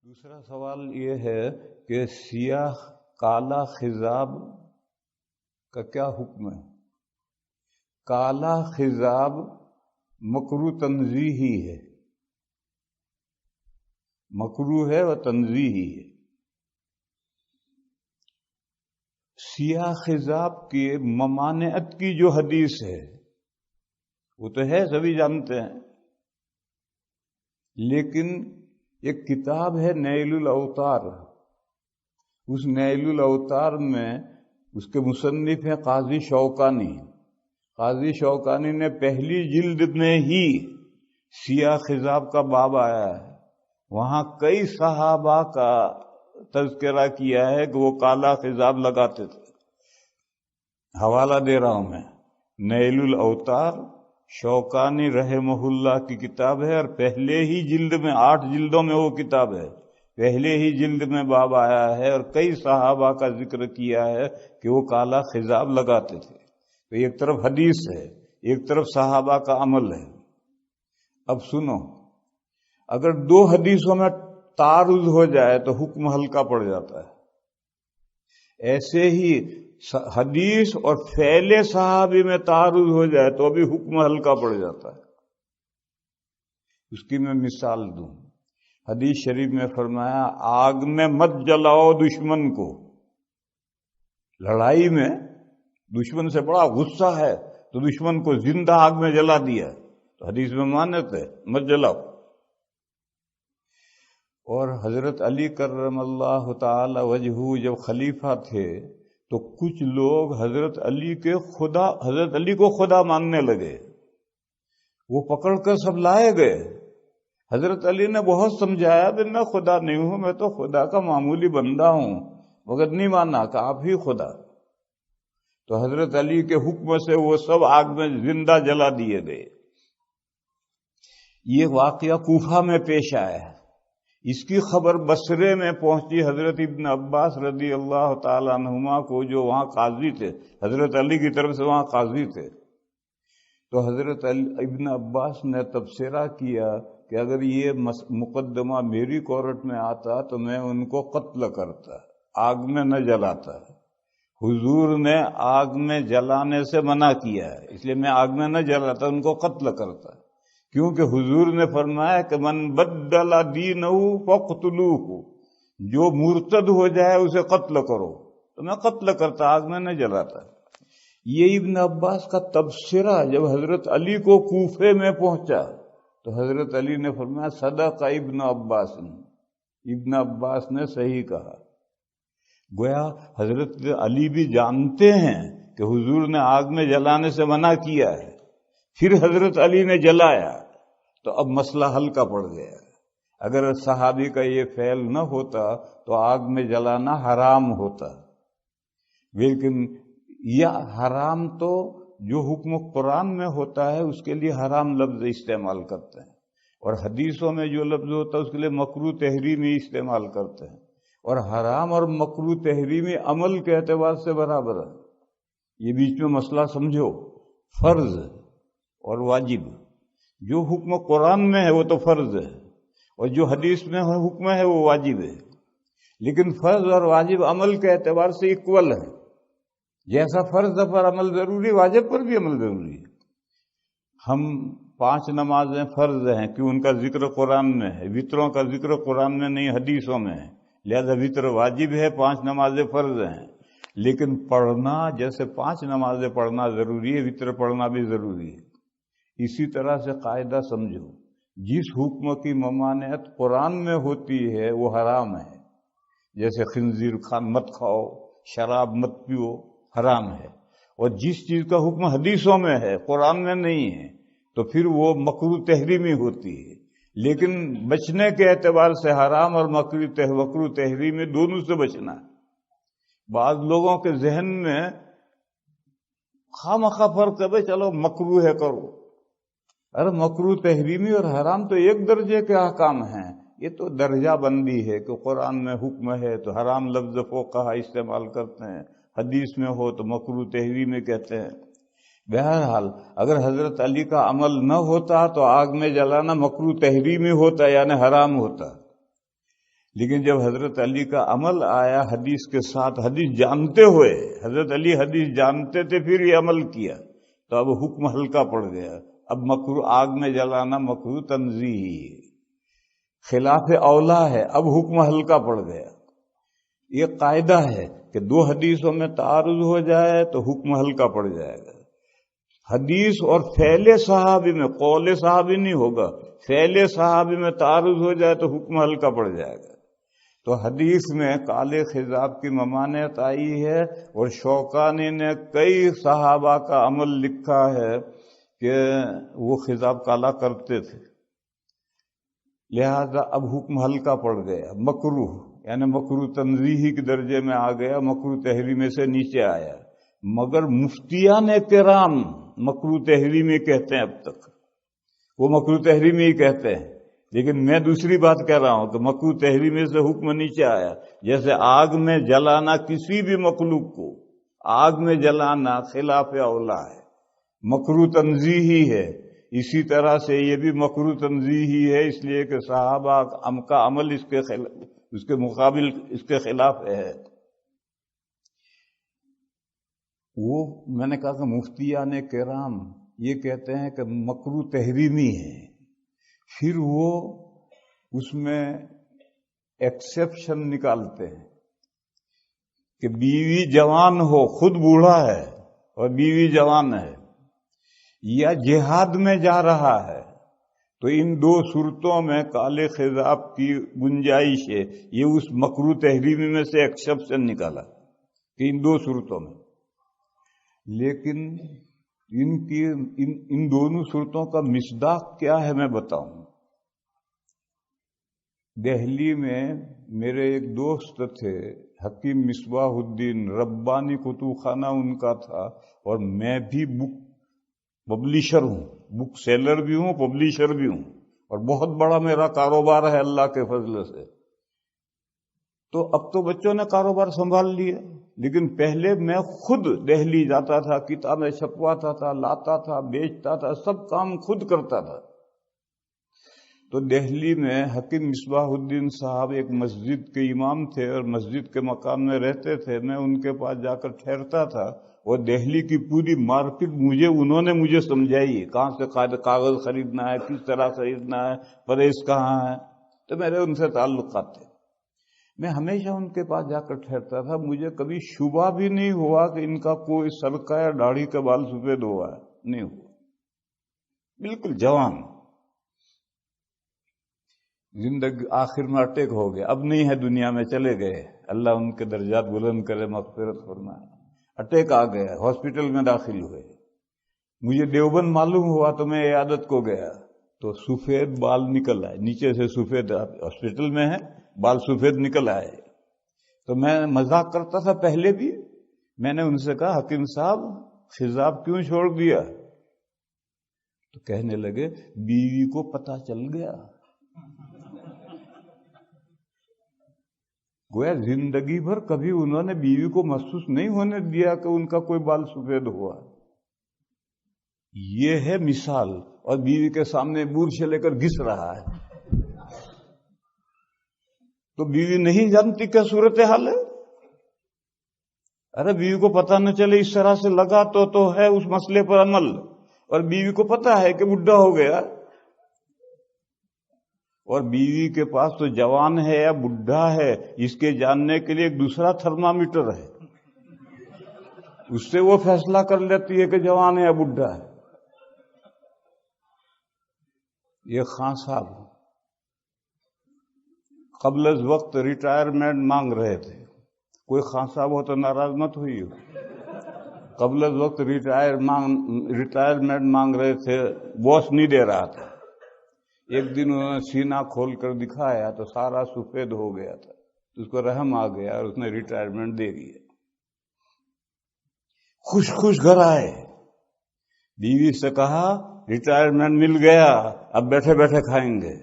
دوسرا سوال یہ ہے کہ سیاہ کالا خضاب کا کیا حکم ہے؟ کالا خضاب مکروہ تنزیہی ہے، مکروہ ہے و تنزیہی ہے۔ سیاہ خضاب کی ممانعت کی جو حدیث ہے وہ تو ہے، سبھی جانتے ہیں، لیکن ایک کتاب ہے نیل الاوطار، اس نیل الاوطار میں اس کے مصنف ہیں قاضی شوکانی۔ قاضی شوکانی نے پہلی جلد میں ہی سیاہ خضاب کا باب آیا ہے، وہاں کئی صحابہ کا تذکرہ کیا ہے کہ وہ کالا خضاب لگاتے تھے۔ حوالہ دے رہا ہوں میں، نیل الاوطار شوکانی رحمہ اللہ کی کتاب ہے، اور پہلے ہی جلد میں 8 جلدوں میں وہ کتاب ہے، پہلے ہی جلد میں باب آیا ہے اور کئی صحابہ کا ذکر کیا ہے کہ وہ کالا خضاب لگاتے تھے۔ تو ایک طرف حدیث ہے، ایک طرف صحابہ کا عمل ہے۔ اب سنو، اگر 2 حدیثوں میں تعارض ہو جائے تو حکم ہلکا پڑ جاتا ہے، ایسے ہی حدیث اور فعل صحابی میں تعارض ہو جائے تو بھی حکم ہلکا پڑ جاتا ہے۔ اس کی میں مثال دوں، حدیث شریف میں فرمایا آگ میں مت جلاؤ دشمن کو۔ لڑائی میں دشمن سے بڑا غصہ ہے تو دشمن کو زندہ آگ میں جلا دیا، تو حدیث میں مانت ہے مت جلاؤ۔ اور حضرت علی کرم اللہ تعالی وجہہ جب خلیفہ تھے تو کچھ لوگ حضرت علی کو خدا ماننے لگے، وہ پکڑ کر سب لائے گئے۔ حضرت علی نے بہت سمجھایا کہ میں خدا نہیں ہوں، میں تو خدا کا معمولی بندہ ہوں، مگر نہیں مانا کہ آپ ہی خدا۔ تو حضرت علی کے حکم سے وہ سب آگ میں زندہ جلا دیے گئے۔ یہ واقعہ کوفہ میں پیش آیا ہے، اس کی خبر بصرے میں پہنچی حضرت ابن عباس رضی اللہ تعالی عنہما کو، جو وہاں قاضی تھے، حضرت علی کی طرف سے وہاں قاضی تھے۔ تو حضرت ابن عباس نے تبصرہ کیا کہ اگر یہ مقدمہ میری کورٹ میں آتا تو میں ان کو قتل کرتا، آگ میں نہ جلاتا۔ حضور نے آگ میں جلانے سے منع کیا ہے، اس لیے میں آگ میں نہ جلاتا، ان کو قتل کرتا، کیونکہ حضور نے فرمایا کہ من بدل دینہ فاقتلوہ، جو مرتد ہو جائے اسے قتل کرو، تو میں قتل کرتا، آگ میں نہ جلاتا۔ یہ ابن عباس کا تبصرہ جب حضرت علی کو کوفے میں پہنچا تو حضرت علی نے فرمایا صدق ابن عباس، ابن عباس نے صحیح کہا۔ گویا حضرت علی بھی جانتے ہیں کہ حضور نے آگ میں جلانے سے منع کیا ہے، پھر حضرت علی نے جلایا تو اب مسئلہ ہلکا پڑ گیا۔ اگر صحابی کا یہ فعل نہ ہوتا تو آگ میں جلانا حرام ہوتا، لیکن یہ حرام تو جو حکم قرآن میں ہوتا ہے اس کے لیے حرام لفظ استعمال کرتے ہیں، اور حدیثوں میں جو لفظ ہوتا ہے اس کے لیے مکروہ تحریمی استعمال کرتے ہیں، اور حرام اور مکروہ تحریمی عمل کے اعتبار سے برابر ہے۔ یہ بیچ میں مسئلہ سمجھو، فرض اور واجب، جو حکم قرآن میں ہے وہ تو فرض ہے، اور جو حدیث میں حکم ہے وہ واجب ہے، لیکن فرض اور واجب عمل کے اعتبار سے اکول ہے۔ جیسا فرض پر عمل ضروری، واجب پر بھی عمل ضروری ہے۔ ہم 5 نمازیں فرض ہیں کہ ان کا ذکر قرآن میں ہے، وطروں کا ذکر قرآن میں نہیں حدیثوں میں ہے، لہذا وطر واجب ہے، 5 نمازیں فرض ہیں، لیکن پڑھنا جیسے 5 نمازیں پڑھنا ضروری ہے، وطر پڑھنا بھی ضروری ہے۔ اسی طرح سے قاعدہ سمجھو، جس حکم کی ممانعت قرآن میں ہوتی ہے وہ حرام ہے، جیسے خنزیر مت کھاؤ، شراب مت پیو، حرام ہے، اور جس چیز کا حکم حدیثوں میں ہے قرآن میں نہیں ہے تو پھر وہ مکروہ تحریمی ہوتی ہے۔ لیکن بچنے کے اعتبار سے حرام اور مکروہ تحریمی دونوں سے بچنا ہے۔ بعض لوگوں کے ذہن میں خواہ فرق ہے، بھائی چلو مکروہ ہے کرو، ارے مکروہ تحریمی اور حرام تو ایک درجے کے احکام ہیں، یہ تو درجہ بندی ہے کہ قرآن میں حکم ہے تو حرام لفظ فقہا استعمال کرتے ہیں، حدیث میں ہو تو مکروہ تحریمی کہتے ہیں۔ بہرحال اگر حضرت علی کا عمل نہ ہوتا تو آگ میں جلانا مکروہ تحریمی ہوتا، یعنی حرام ہوتا، لیکن جب حضرت علی کا عمل آیا حدیث کے ساتھ، حدیث جانتے ہوئے، حضرت علی حدیث جانتے تھے پھر یہ عمل کیا، تو اب حکم ہلکا پڑ گیا۔ اب مکروہ آگ میں جلانا مکروہ تنزیہی ہے، خلاف اولا ہے، اب حکم ہلکا پڑ گیا۔ یہ قاعدہ ہے کہ دو حدیثوں میں تعارض ہو جائے تو حکم ہلکا پڑ جائے گا۔ حدیث اور فعل صحابی میں، قول صحابی نہیں ہوگا، فعل صحابی میں تعارض ہو جائے تو حکم ہلکا پڑ جائے گا۔ تو حدیث میں کالے خضاب کی ممانعت آئی ہے، اور شوکانی نے کئی صحابہ کا عمل لکھا ہے کہ وہ خضاب کالا کرتے تھے، لہذا اب حکم ہلکا پڑ گیا، مکروہ یعنی مکروہ تنزیہی کے درجے میں آ گیا، مکروہ تحریمی سے نیچے آیا۔ مگر مفتیان کرام مکروہ تحریمی کہتے ہیں، اب تک وہ مکروہ تحریمی ہی کہتے ہیں، لیکن میں دوسری بات کہہ رہا ہوں کہ مکروہ تحریمی سے حکم نیچے آیا۔ جیسے آگ میں جلانا کسی بھی مخلوق کو آگ میں جلانا خلاف اولا ہے، مکروہ تنزیہی ہے، اسی طرح سے یہ بھی مکروہ تنزیہی ہے، اس لیے کہ صحابہ کا عمل اس کے مقابل اس کے خلاف ہے۔ وہ میں نے کہا کہ مفتیان کرام یہ کہتے ہیں کہ مکروہ تحریمی ہے، پھر وہ اس میں ایکسیپشن نکالتے ہیں کہ بیوی جوان ہو، خود بوڑھا ہے اور بیوی جوان ہے، یا جہاد میں جا رہا ہے، تو ان دو صورتوں میں کالے خضاب کی گنجائش ہے۔ یہ اس مکروہ تحریمی میں سے ایکسیپشن نکالا کہ ان دو صورتوں میں، لیکن ان دونوں صورتوں کا مصداق کیا ہے میں بتاؤں۔ دہلی میں میرے ایک دوست تھے حکیم مصباح الدین، ربانی کتب خانہ ان کا تھا، اور میں بھی بک پبلیشر ہوں، بک سیلر بھی ہوں، پبلیشر بھی ہوں، اور بہت بڑا میرا کاروبار ہے اللہ کے فضل سے۔ تو اب تو بچوں نے کاروبار سنبھال لیا، لیکن پہلے میں خود دہلی جاتا تھا، کتابیں چھپواتا تھا، لاتا تھا، بیچتا تھا، سب کام خود کرتا تھا۔ تو دہلی میں حکیم مصباح الدین صاحب ایک مسجد کے امام تھے اور مسجد کے مکان میں رہتے تھے، میں ان کے پاس جا کر ٹھہرتا تھا، اور دہلی کی پوری مارکیٹ انہوں نے مجھے سمجھائی، کہاں سے کاغذ خریدنا ہے، کس طرح خریدنا ہے، پریس کہاں ہے، تو میرے ان سے تعلقات تھے۔ میں ہمیشہ ان کے پاس جا کر ٹھہرتا تھا، مجھے کبھی شبہ بھی نہیں ہوا کہ ان کا کوئی سرکہ یا داڑھی کا بال سفید ہوا ہے، نہیں ہوا، بالکل جوان۔ زندگی آخر میں اٹیک ہو گیا، اب نہیں ہے دنیا میں، چلے گئے، اللہ ان کے درجات بلند کرے، مغفرت فرمائے۔ اٹیک آ گیا، ہاسپٹل میں داخل ہوئے، مجھے دیوبند معلوم ہوا تو میں عیادت کو گیا، تو سفید بال نکل آئے، نیچے سے سفید، ہاسپٹل میں ہے، بال سفید نکل آئے۔ تو میں مذاق کرتا تھا پہلے بھی، میں نے ان سے کہا حکیم صاحب خضاب کیوں چھوڑ دیا؟ تو کہنے لگے بیوی کو پتہ چل گیا۔ گویا زندگی بھر کبھی انہوں نے بیوی کو محسوس نہیں ہونے دیا کہ ان کا کوئی بال سفید ہوا۔ یہ ہے مثال، اور بیوی کے سامنے برش لے کر گھس رہا ہے، تو بیوی نہیں جانتی کیا صورتحال ہے؟ ارے بیوی کو پتہ نہ چلے، اس طرح سے لگا تو ہے اس مسئلے پر عمل، اور بیوی کو پتہ ہے کہ بڈھا ہو گیا، اور بیوی کے پاس تو جوان ہے یا بڈھا ہے اس کے جاننے کے لیے ایک دوسرا تھرمامیٹر ہے، اس سے وہ فیصلہ کر لیتی ہے کہ جوان ہے یا بڈھا ہے۔ یہ خان صاحب قبل از وقت ریٹائرمنٹ مانگ رہے تھے، کوئی خان صاحب ہو تو ناراض مت ہوئی ہو، قبل از وقت ریٹائرمنٹ مانگ رہے تھے، باس نہیں دے رہا تھا۔ ایک دن انہوں نے سینہ کھول کر دکھایا تو سارا سفید ہو گیا تھا، اس کو رحم آ گیا اور اس نے ریٹائرمنٹ دے دیا۔ خوش گھر آئے، بیوی سے کہا ریٹائرمنٹ مل گیا، اب بیٹھے بیٹھے کھائیں گے۔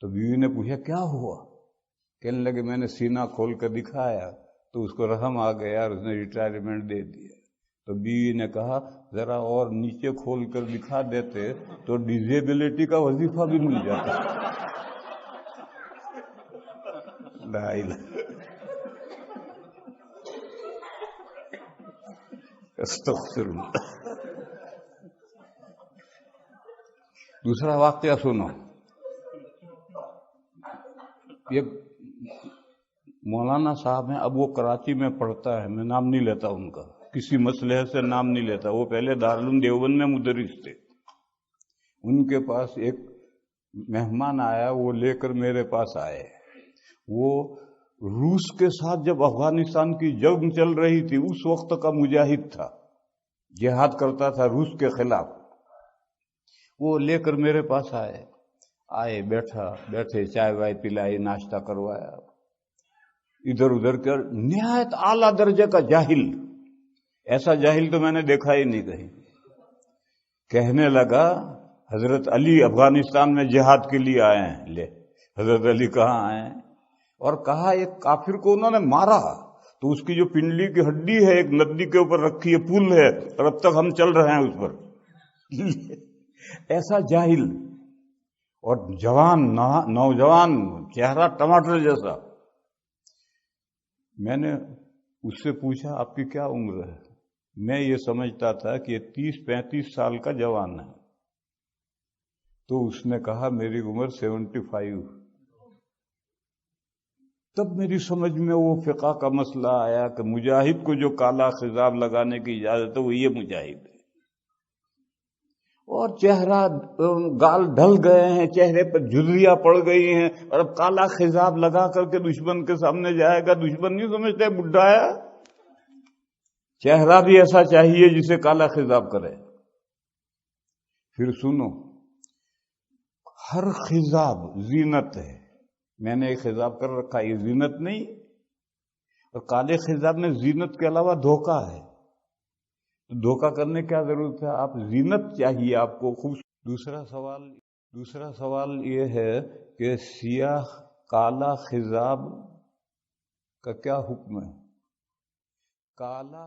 تو بیوی نے پوچھا کیا ہوا؟ کہنے لگے میں نے سینہ کھول کر دکھایا تو اس کو رحم آ گیا اور اس نے ریٹائرمنٹ دے دیا۔ تو بیوی نے کہا ذرا اور نیچے کھول کر دکھا دیتے تو ڈیزیبلٹی کا وظیفہ بھی مل جاتا۔ لا الہ استغفر اللہ۔ دوسرا واقعہ سنو، یہ مولانا صاحب ہیں، اب وہ کراچی میں پڑھتا ہے، میں نام نہیں لیتا ان کا، کسی مسئلے سے نام نہیں لیتا، وہ پہلے دارالعلوم دیوبند میں مدرس تھے۔ ان کے پاس ایک مہمان آیا، وہ لے کر میرے پاس آئے، وہ روس کے ساتھ جب افغانستان کی جنگ چل رہی تھی اس وقت کا مجاہد تھا، جہاد کرتا تھا روس کے خلاف۔ وہ لے کر میرے پاس آئے بیٹھے چائے وائے پلائی، ناشتہ کروایا، ادھر ادھر کر، نہایت اعلیٰ درجے کا جاہل، ایسا جاہل تو میں نے دیکھا ہی نہیں کہیں۔ کہنے لگا حضرت علی افغانستان میں جہاد کے لیے آئے ہیں۔ لے، حضرت علی کہاں آئے ہیں؟ اور کہا ایک کافر کو انہوں نے مارا تو اس کی جو پنڈلی کی ہڈی ہے ایک ندی کے اوپر رکھی ہے، پل ہے، اور اب تک ہم چل رہے ہیں اس پر۔ ایسا جاہل اور جوان، نوجوان، چہرہ ٹماٹر جیسا۔ میں نے اس سے پوچھا آپ کی کیا عمر ہے؟ میں یہ سمجھتا تھا کہ 30-35 سال کا جوان ہے، تو اس نے کہا میری عمر 75۔ تب میری سمجھ میں وہ فقہ کا مسئلہ آیا کہ مجاہد کو جو کالا خضاب لگانے کی اجازت ہے وہ یہ مجاہد ہے۔ اور چہرہ، گال ڈھل گئے ہیں، چہرے پر جھریاں پڑ گئی ہیں، اور اب کالا خضاب لگا کر کے دشمن کے سامنے جائے گا، دشمن نہیں سمجھتے بڈھا ہے، چہرہ بھی ایسا چاہیے جسے کالا خضاب کرے۔ پھر سنو، ہر خضاب زینت ہے، میں نے ایک خضاب کر رکھا، یہ زینت نہیں، اور کالے خضاب میں زینت کے علاوہ دھوکہ ہے، تو دھوکہ کرنے کیا ضرورت ہے؟ آپ زینت چاہیے آپ کو خوب۔ دوسرا سوال یہ ہے کہ سیاہ کالا خضاب کا کیا حکم ہے؟ کالا